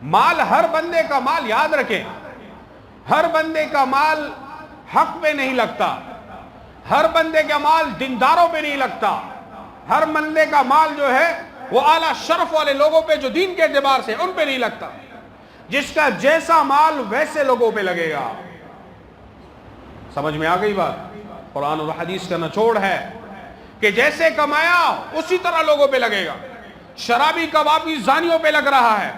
مال ہر بندے کا مال یاد رکھیں، ہر بندے کا مال حق پہ نہیں لگتا، ہر بندے کا مال دینداروں پہ نہیں لگتا، ہر بندے کا مال جو ہے وہ اعلیٰ شرف والے لوگوں پہ جو دین کے اعتبار سے ان پہ نہیں لگتا۔ جس کا جیسا مال ویسے لوگوں پہ لگے گا۔ سمجھ میں آ گئی بات؟ قرآن اور حدیث کا نچوڑ ہے کہ جیسے کمایا اسی طرح لوگوں پہ لگے گا۔ شرابی کبابی زانیوں پہ لگ رہا ہے،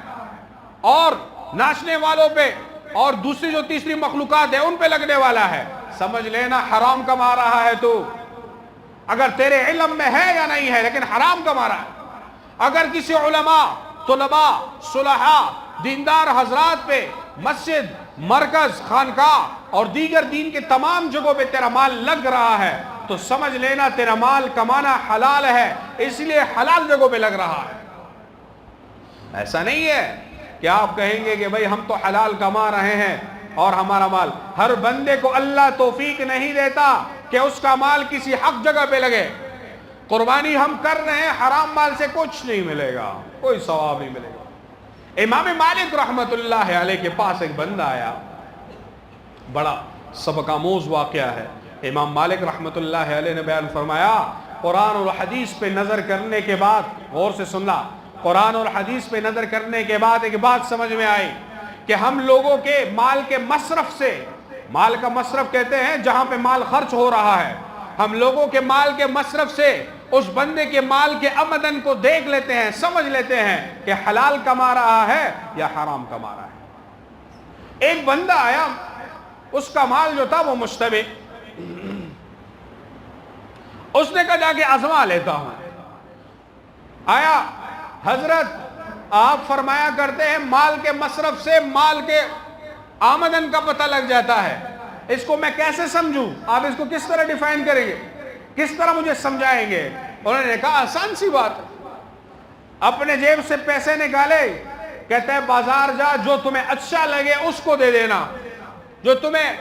اور ناچنے والوں پہ اور دوسری جو تیسری مخلوقات ہے ان پہ لگنے والا ہے۔ سمجھ لینا حرام کما رہا ہے تو، اگر تیرے علم میں ہے یا نہیں ہے، لیکن حرام کما رہا ہے۔ اگر کسی علماء، طلباء، صلحاء، دیندار حضرات پہ مسجد، مرکز، خانقاہ اور دیگر دین کے تمام جگہوں پہ تیرا مال لگ رہا ہے تو سمجھ لینا تیرا مال کمانا حلال ہے، اس لیے حلال جگہوں پہ لگ رہا ہے۔ ایسا نہیں ہے کہ آپ کہیں گے کہ بھئی ہم تو حلال کما رہے ہیں اور ہمارا مال۔ ہر بندے کو اللہ توفیق نہیں دیتا کہ اس کا مال کسی حق جگہ پہ لگے۔ قربانی ہم کر رہے ہیں، حرام مال سے کچھ نہیں ملے گا، کوئی ثواب نہیں ملے گا۔ امام مالک رحمت اللہ علیہ کے پاس ایک بندہ آیا، بڑا سبق آموز واقعہ ہے۔ امام مالک رحمت اللہ علیہ نے بیان فرمایا، قرآن اور حدیث پہ نظر کرنے کے بعد، غور سے سننا، قرآن اور حدیث پہ نظر کرنے کے بعد ایک بات سمجھ میں آئی کہ ہم لوگوں کے مال کے مصرف سے، مال کا مصرف کہتے ہیں جہاں پہ مال خرچ ہو رہا ہے، ہم لوگوں کے مال کے مصرف سے اس بندے کے مال کے آمدن کو دیکھ لیتے ہیں، سمجھ لیتے ہیں کہ حلال کما رہا ہے یا حرام کما رہا ہے۔ ایک بندہ آیا، اس کا مال جو تھا وہ مشتبہ، اس نے کہا جا کے آزما لیتا ہوں۔ آیا، حضرت آپ فرمایا کرتے ہیں مال کے مصرف سے مال کے آمدن کا پتہ لگ جاتا ہے، اس کو میں کیسے سمجھوں؟ آپ اس کو کس طرح ڈیفائن کریں گے، کس طرح مجھے سمجھائیں گے؟ انہوں نے کہا آسان سی بات ہے، اپنے جیب سے پیسے نکالے، کہتے ہیں بازار جا، جو تمہیں اچھا لگے اس کو دے دینا، جو تمہیں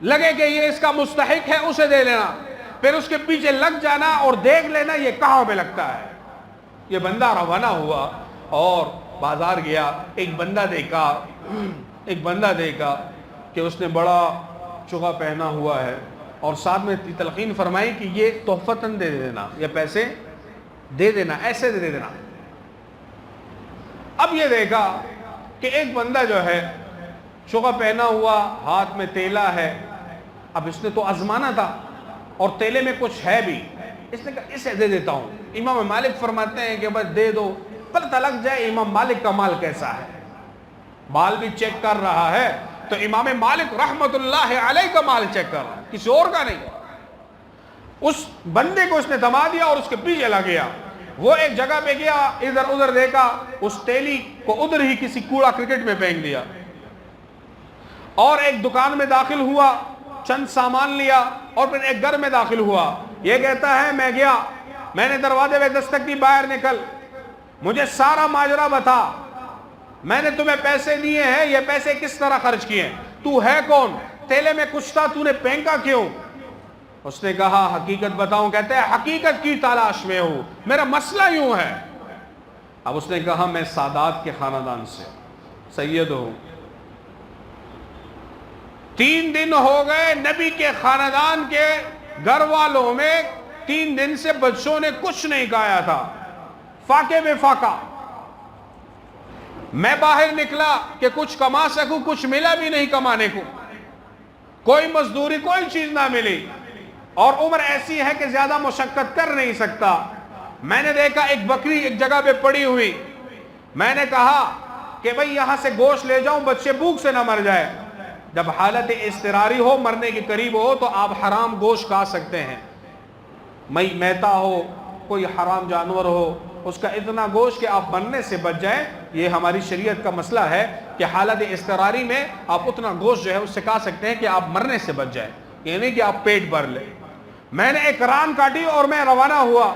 لگے کہ یہ اس کا مستحق ہے اسے دے لینا، پھر اس کے پیچھے لگ جانا اور دیکھ لینا یہ کہاں پہ لگتا ہے۔ یہ بندہ روانہ ہوا اور بازار گیا، ایک بندہ دیکھا کہ اس نے بڑا چغا پہنا ہوا ہے اور ساتھ میں تلقین فرمائی کہ یہ تحفتاً دے دینا، یہ پیسے دے دینا، ایسے دے دینا۔ اب یہ دیکھا کہ ایک بندہ جو ہے چغا پہنا ہوا، ہاتھ میں تیلا ہے، اب اس نے تو آزمانا تھا اور تیلے میں کچھ ہے بھی، اس نے کہا اسے دے دیتا ہوں۔ امام مالک فرماتے ہیں کہ بس دے دو، پتہ لگ جائے امام مالک کا مال کیسا ہے۔ مال بھی چیک کر رہا ہے تو امام مالک رحمت اللہ علیہ کا مال چیک کر رہا ہے، کسی اور کا نہیں۔ اس بندے کو اس نے دما دیا اور اس کے پیچھے لگ گیا۔ وہ ایک جگہ پہ گیا، ادھر ادھر دیکھا، اس تیلی کو ادھر ہی کسی کوڑا کرکٹ میں پھینک دیا، اور ایک دکان میں داخل ہوا، چند سامان لیا، اور پھر ایک گھر میں داخل ہوا۔ یہ کہتا ہے میں گیا، میں نے دروازے پہ دستک دی، باہر نکل، مجھے سارا ماجرا بتا، میں نے تمہیں پیسے دیے ہیں، یہ پیسے کس طرح خرچ کیے، تو ہے کون، تیلے میں کچھ تھا، تو نے پھینکا کیوں؟ اس نے کہا حقیقت بتاؤں؟ کہتے ہیں حقیقت کی تلاش میں ہوں، میرا مسئلہ یوں ہے۔ اب اس نے کہا میں سادات کے خاندان سے سید ہوں، 3 دن ہو گئے نبی کے خاندان کے گھر والوں میں 3 دن سے بچوں نے کچھ نہیں کھایا تھا، فاقے میں فاقہ۔ میں باہر نکلا کہ کچھ کما سکوں، کچھ ملا بھی نہیں کمانے کو، کوئی مزدوری کوئی چیز نہ ملی، اور عمر ایسی ہے کہ زیادہ مشقت کر نہیں سکتا۔ میں نے دیکھا ایک بکری ایک جگہ پہ پڑی ہوئی، میں نے کہا کہ بھئی یہاں سے گوشت لے جاؤں، بچے بھوک سے نہ مر جائے۔ جب حالت اضطراری ہو، مرنے کے قریب ہو، تو آپ حرام گوشت کھا سکتے ہیں، میتا ہو، کوئی حرام جانور ہو، اس کا اتنا گوشت کہ آپ مرنے سے بچ جائیں۔ یہ ہماری شریعت کا مسئلہ ہے کہ حالت اضطراری میں آپ اتنا گوشت جو ہے اس سے کھا سکتے ہیں کہ آپ مرنے سے بچ جائیں، یہ نہیں کہ آپ پیٹ بھر لیں۔ میں نے ایک ران کاٹی اور میں روانہ ہوا،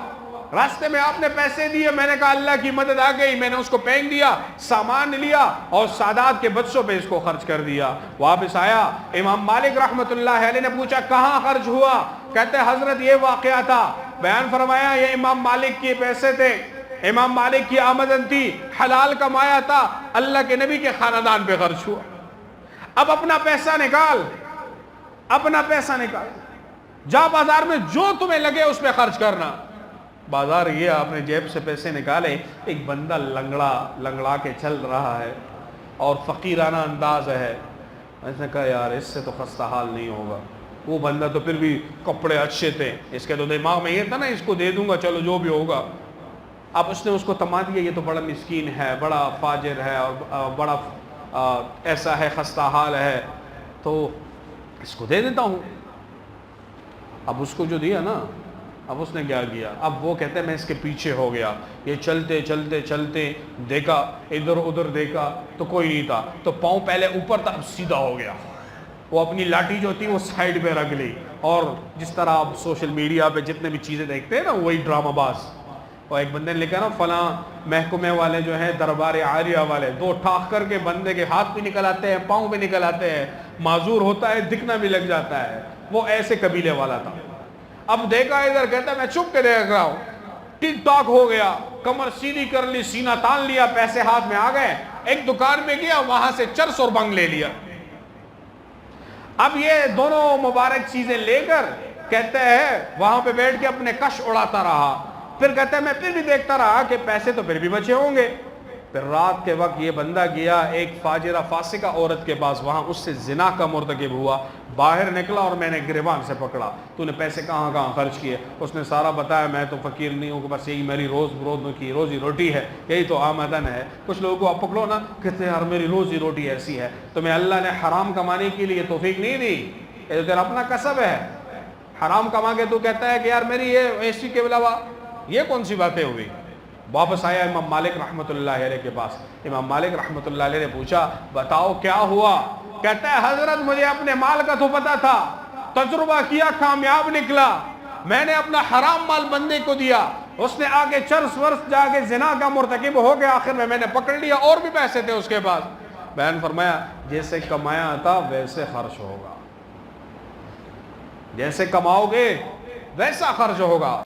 راستے میں آپ نے پیسے دیے، میں نے کہا اللہ کی مدد آ گئی، میں نے اس کو پھینک دیا، سامان لیا اور سادات کے بچوں پہ اس کو خرچ کر دیا۔ واپس آیا، امام مالک رحمت اللہ علیہ نے پوچھا کہاں خرچ ہوا؟ کہتے حضرت یہ واقعہ تھا۔ بیان فرمایا یہ امام مالک کے پیسے تھے، امام مالک کی آمدن تھی، حلال کمایا تھا، اللہ کے نبی کے خاندان پہ خرچ ہوا. اب اپنا پیسہ نکال، اپنا پیسہ نکال، جا بازار میں جو تمہیں لگے اس پہ خرچ کرنا. بازار یہ آپ نے جیب سے پیسے نکالے، ایک بندہ لنگڑا کے چل رہا ہے اور فقیرانہ انداز ہے. میں نے کہا یار اس سے تو خستہ حال نہیں ہوگا. وہ بندہ تو پھر بھی کپڑے اچھے تھے، اس کے تو دماغ میں یہ تھا نا اس کو دے دوں گا چلو جو بھی ہوگا. اب اس نے اس کو تما دیا، یہ تو بڑا مسکین ہے، بڑا فاجر ہے اور بڑا ایسا ہے، خستہ حال ہے، تو اس کو دے دیتا ہوں. اب اس کو جو دیا نا، اب اس نے کیا کیا، اب وہ کہتے ہیں میں اس کے پیچھے ہو گیا. یہ چلتے چلتے چلتے دیکھا، ادھر ادھر دیکھا تو کوئی نہیں تھا، تو پاؤں پہلے اوپر تھا اب سیدھا ہو گیا. وہ اپنی لاٹھی جو تھی وہ سائیڈ پہ رکھ لی، اور جس طرح آپ سوشل میڈیا پہ جتنے بھی چیزیں دیکھتے ہیں نا وہی ڈرامہ باز. اور ایک بندے نے لکھا نا فلاں محکمے والے جو ہیں دربار عالیہ والے، دو ٹھاک کر کے بندے کے ہاتھ بھی نکل آتے ہیں، پاؤں بھی نکل آتے ہیں، معذور ہوتا ہے، دکھنا بھی لگ جاتا ہے. وہ ایسے قبیلے والا تھا. اب دیکھا ادھر، کہتا ہے میں چھپ کے دیکھ رہا ہوں. ٹک ٹاک ہو گیا، کمر سیدھی کر لی، سینہ تان لیا، پیسے ہاتھ میں آ گئے. ایک دکان میں گیا، وہاں سے چرس اور بنگ لے لیا. اب یہ دونوں مبارک چیزیں لے کر کہتے ہیں وہاں پہ بیٹھ کے اپنے کش اڑاتا رہا. پھر کہتا ہے میں پھر بھی دیکھتا رہا کہ پیسے تو پھر بھی بچے ہوں گے. پھر رات کے وقت یہ بندہ گیا ایک فاجرہ فاسقہ عورت کے پاس، وہاں اس سے زنا کا مرتکب ہوا. باہر نکلا اور میں نے گریبان سے پکڑا، تو نے پیسے کہاں کہاں خرچ کیے؟ اس نے سارا بتایا. میں تو فقیر نہیں ہوں، بس یہی میری روز کی روزی روٹی ہے، یہی تو آمدن ہے. کچھ لوگوں کو آپ پکڑو نا، کہتے ہیں یار میری روزی روٹی ایسی ہے. تمہیں اللہ نے حرام کمانے کے لیے توفیق نہیں دی، یہ تو تیرا اپنا کسب ہے. حرام کما کے تو کہتا ہے کہ یار میری یہ ایسی کے علاوہ یہ کون سی باتیں ہوئی. واپس آیا امام مالک رحمۃ اللہ علیہ کے پاس. امام مالک رحمۃ اللہ علیہ نے پوچھا بتاؤ کیا ہوا؟ کہتا ہے حضرت مجھے اپنے مال کا تو پتا تھا، تجربہ کیا، کامیاب نکلا. میں نے اپنا حرام مال بندے کو دیا، اس نے آگے چرس ورس جا کے زنا کا مرتکب ہو گیا. آخر میں نے پکڑ لیا، اور بھی پیسے تھے اس کے پاس. بہن فرمایا جیسے کمایا تھا ویسے خرچ ہوگا، جیسے کماؤ گے ویسا خرچ ہوگا.